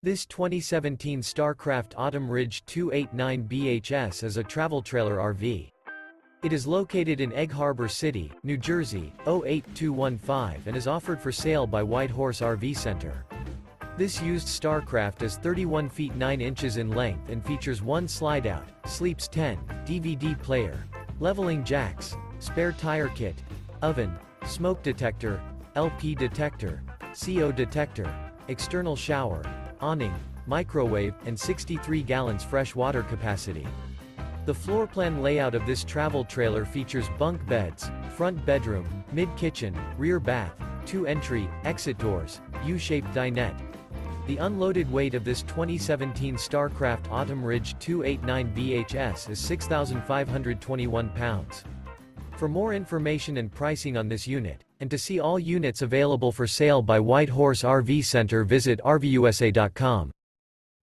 This 2017 Starcraft Autumn Ridge 289 BHS is a travel trailer RV. It is located in Egg Harbor City, New Jersey, 08215 and is offered for sale by White Horse RV Center. This used Starcraft is 31 feet 9 inches in length and features one slide-out, sleeps 10, DVD player, leveling jacks, spare tire kit, oven, smoke detector, LP detector, CO detector, external shower, awning, microwave, and 63 gallons fresh water capacity. The floor plan layout of this travel trailer features bunk beds, front bedroom, mid-kitchen, rear bath, 2 entry, exit doors, U-shaped dinette. The unloaded weight of this 2017 Starcraft Autumn Ridge 289 BHS is 6,521 pounds. For more information and pricing on this unit, and to see all units available for sale by White Horse RV Center, visit RVUSA.com.